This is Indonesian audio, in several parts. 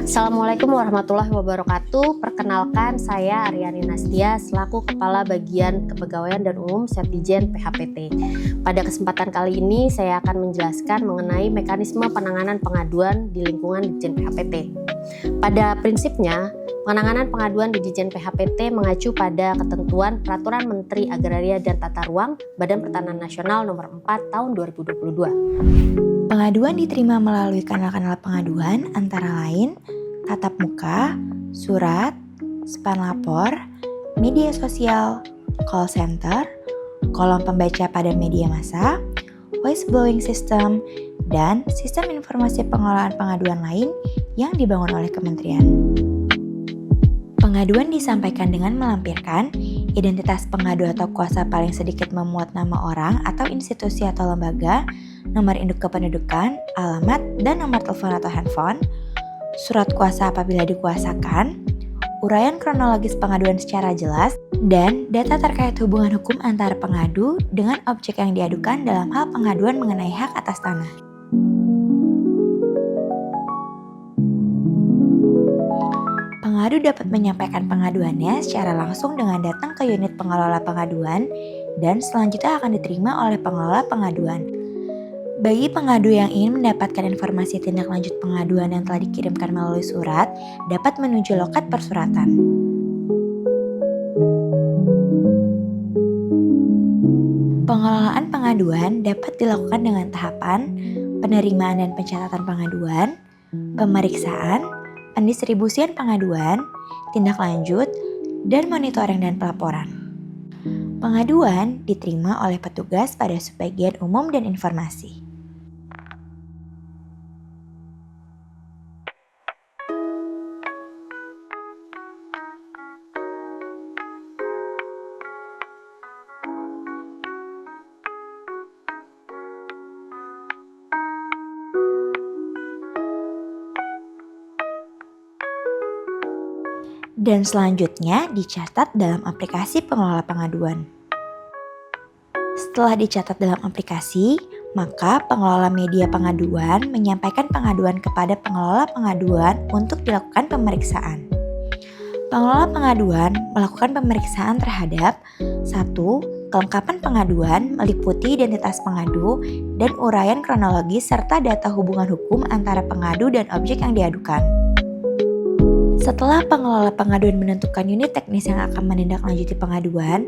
Assalamualaikum warahmatullahi wabarakatuh. Perkenalkan, saya Aryani Nastia selaku Kepala Bagian Kepegawaian dan Umum Setdijen PHPT. Pada kesempatan kali ini saya akan menjelaskan mengenai mekanisme penanganan pengaduan di lingkungan Ditjen PHPT. Pada prinsipnya, penanganan pengaduan di Ditjen PHPT mengacu pada ketentuan Peraturan Menteri Agraria dan Tata Ruang Badan Pertanahan Nasional Nomor 4 Tahun 2022. Pengaduan diterima melalui kanal-kanal pengaduan antara lain tatap muka, surat, span lapor, media sosial, call center, kolom pembaca pada media massa, voice blowing system, dan sistem informasi pengelolaan pengaduan lain yang dibangun oleh kementerian. Pengaduan disampaikan dengan melampirkan identitas pengadu atau kuasa paling sedikit memuat nama orang atau institusi atau lembaga, nomor induk kependudukan, alamat, dan nomor telepon atau handphone, surat kuasa apabila dikuasakan, uraian kronologis pengaduan secara jelas, dan data terkait hubungan hukum antara pengadu dengan objek yang diadukan dalam hal pengaduan mengenai hak atas tanah. Pengadu dapat menyampaikan pengaduannya secara langsung dengan datang ke unit pengelola pengaduan dan selanjutnya akan diterima oleh pengelola pengaduan. Bagi pengadu yang ingin mendapatkan informasi tindak lanjut pengaduan yang telah dikirimkan melalui surat, dapat menuju loket persuratan. Pengelolaan pengaduan dapat dilakukan dengan tahapan penerimaan dan pencatatan pengaduan, pemeriksaan, pendistribusian pengaduan, tindak lanjut, dan monitoring dan pelaporan. Pengaduan diterima oleh petugas pada subbagian umum dan informasi. Dan selanjutnya dicatat dalam aplikasi pengelola pengaduan. Setelah dicatat dalam aplikasi, maka pengelola media pengaduan menyampaikan pengaduan kepada pengelola pengaduan untuk dilakukan pemeriksaan. Pengelola pengaduan melakukan pemeriksaan terhadap 1. Kelengkapan pengaduan meliputi identitas pengadu dan uraian kronologis serta data hubungan hukum antara pengadu dan objek yang diadukan. Setelah pengelola pengaduan menentukan unit teknis yang akan menindaklanjuti pengaduan,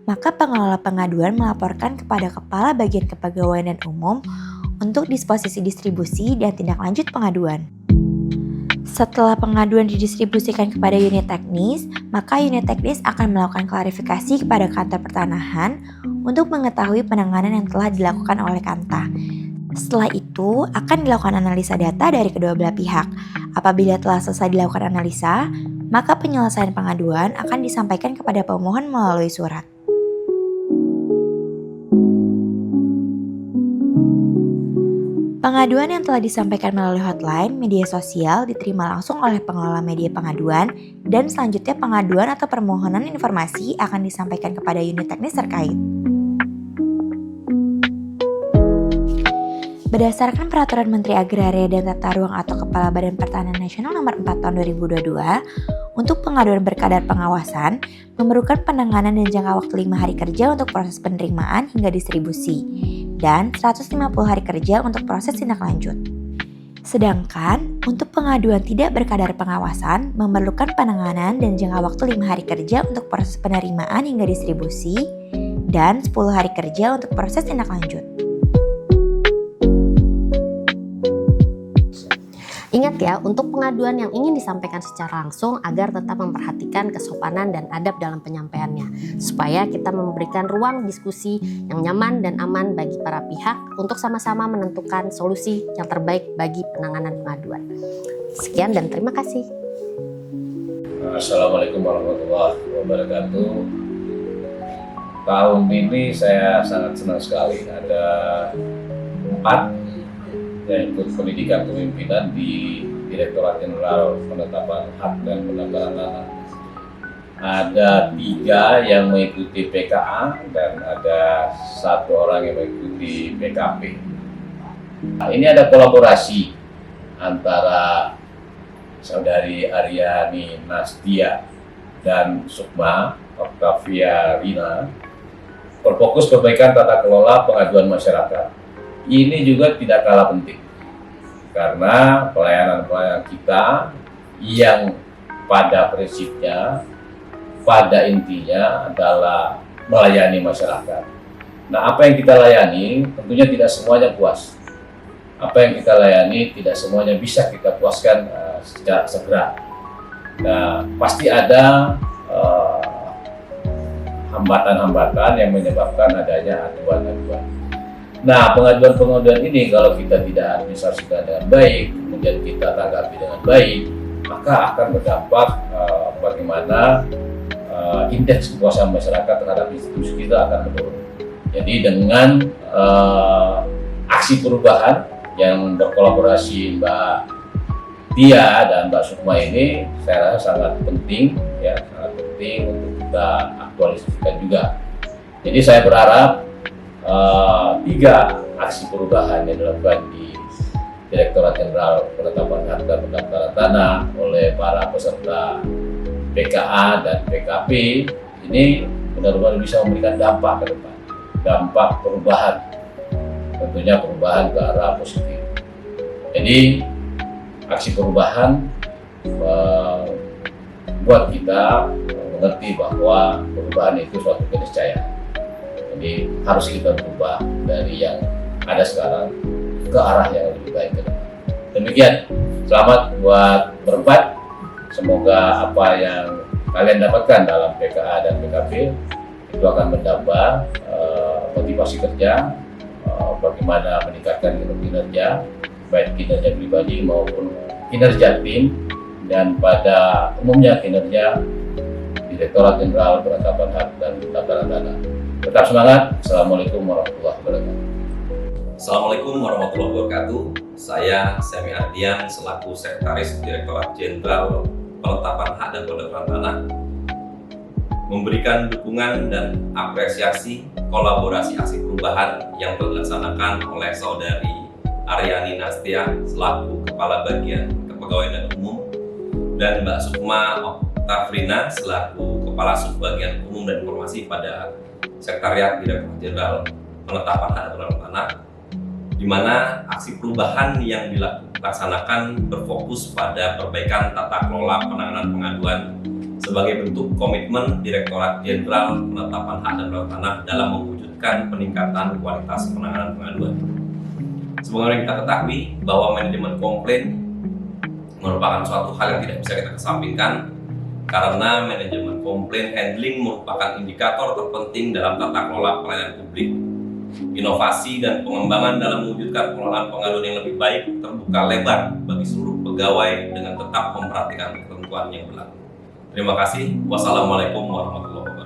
maka pengelola pengaduan melaporkan kepada Kepala Bagian Kepegawaian dan Umum untuk disposisi distribusi dan tindak lanjut pengaduan. Setelah pengaduan didistribusikan kepada unit teknis, maka unit teknis akan melakukan klarifikasi kepada Kantor Pertanahan untuk mengetahui penanganan yang telah dilakukan oleh Kanta. Setelah itu, akan dilakukan analisa data dari kedua belah pihak. Apabila telah selesai dilakukan analisa, maka penyelesaian pengaduan akan disampaikan kepada pemohon melalui surat. Pengaduan yang telah disampaikan melalui hotline, media sosial diterima langsung oleh pengelola media pengaduan dan selanjutnya pengaduan atau permohonan informasi akan disampaikan kepada unit teknis terkait. Berdasarkan Peraturan Menteri Agraria dan Tata Ruang atau Kepala Badan Pertanahan Nasional Nomor 4 Tahun 2022, untuk pengaduan berkadar pengawasan memerlukan penanganan dan jangka waktu 5 hari kerja untuk proses penerimaan hingga distribusi dan 150 hari kerja untuk proses tindak lanjut. Sedangkan untuk pengaduan tidak berkadar pengawasan memerlukan penanganan dan jangka waktu 5 hari kerja untuk proses penerimaan hingga distribusi dan 10 hari kerja untuk proses tindak lanjut. Ingat ya, untuk pengaduan yang ingin disampaikan secara langsung agar tetap memperhatikan kesopanan dan adab dalam penyampaiannya, supaya kita memberikan ruang diskusi yang nyaman dan aman bagi para pihak untuk sama-sama menentukan solusi yang terbaik bagi penanganan pengaduan. Sekian dan terima kasih. Assalamualaikum warahmatullahi wabarakatuh. Tahun ini saya sangat senang sekali ada 4 yang ikut pendidikan kepemimpinan di Direktorat Jenderal Penetapan Hak dan Pendaftaran Tanah. Ada 3 yang mengikuti PKA dan ada 1 orang yang mengikuti PKP. Nah, ini ada kolaborasi antara Saudari Aryani Nastia dan Sukma Octaviarina berfokus perbaikan tata kelola pengaduan masyarakat. Ini juga tidak kalah penting karena pelayanan kita yang pada prinsipnya, pada intinya adalah melayani masyarakat. Nah, apa yang kita layani tentunya tidak semuanya puas. Apa yang kita layani tidak semuanya bisa kita puaskan secara segera. Nah, pasti ada hambatan-hambatan yang menyebabkan adanya aduan-aduan. Nah, pengaduan-pengaduan ini kalau kita tidak administrasikan dengan baik, kemudian kita tanggapi dengan baik, maka akan berdampak bagaimana indeks kepuasan masyarakat terhadap institusi kita akan menurun. Jadi dengan aksi perubahan yang berkolaborasi Mbak Tia dan Mbak Sukma ini, saya rasa sangat penting ya, sangat penting untuk kita aktualisasikan juga. Jadi saya berharap 3 aksi perubahan yang dilakukan di Direktorat Jenderal Penetapan Hak dan Pendaftaran Tanah oleh para peserta PKA dan PKP ini benar-benar bisa memberikan dampak ke depan, dampak perubahan, tentunya perubahan ke arah positif. Jadi aksi perubahan buat kita mengerti bahwa perubahan itu suatu keniscayaan. Jadi harus kita berubah dari yang ada sekarang ke arah yang lebih baik ke depan. Demikian, selamat buat berempat. Semoga apa yang kalian dapatkan dalam PKA dan PKP itu akan menambah motivasi kerja, bagaimana meningkatkan kinerja, baik kinerja pribadi maupun kinerja tim, dan pada umumnya kinerja Direktorat Jenderal Penetapan Hak dan Pendaftaran Tanah. Tetap semangat. Assalamualaikum warahmatullahi wabarakatuh. Assalamualaikum warahmatullahi wabarakatuh. Saya Semi Ardian selaku Sekretaris Direktorat Jenderal Penetapan Hak dan Pendaftaran Tanah memberikan dukungan dan apresiasi kolaborasi aksi perubahan yang telah dilaksanakan oleh Saudari Aryani Nastia selaku Kepala Bagian Kepegawaian dan Umum dan Mbak Sukma Octaviarina selaku Kepala Subbagian Umum dan Informasi pada Sekretariat Direktorat Jenderal Penetapan Hak dan Pendaftaran Tanah, di mana aksi perubahan yang dilaksanakan berfokus pada perbaikan tata kelola penanganan pengaduan sebagai bentuk komitmen Direktorat Jenderal Penetapan Hak dan Pendaftaran Tanah dalam mewujudkan peningkatan kualitas penanganan pengaduan. Sebagaimana kita ketahui bahwa manajemen komplain merupakan suatu hal yang tidak bisa kita kesampingkan karena manajemen komplain handling merupakan indikator terpenting dalam tata kelola pelayanan publik. Inovasi dan pengembangan dalam mewujudkan pengelolaan pengaduan yang lebih baik terbuka lebar bagi seluruh pegawai dengan tetap memperhatikan ketentuan yang berlaku. Terima kasih. Wassalamualaikum warahmatullahi wabarakatuh.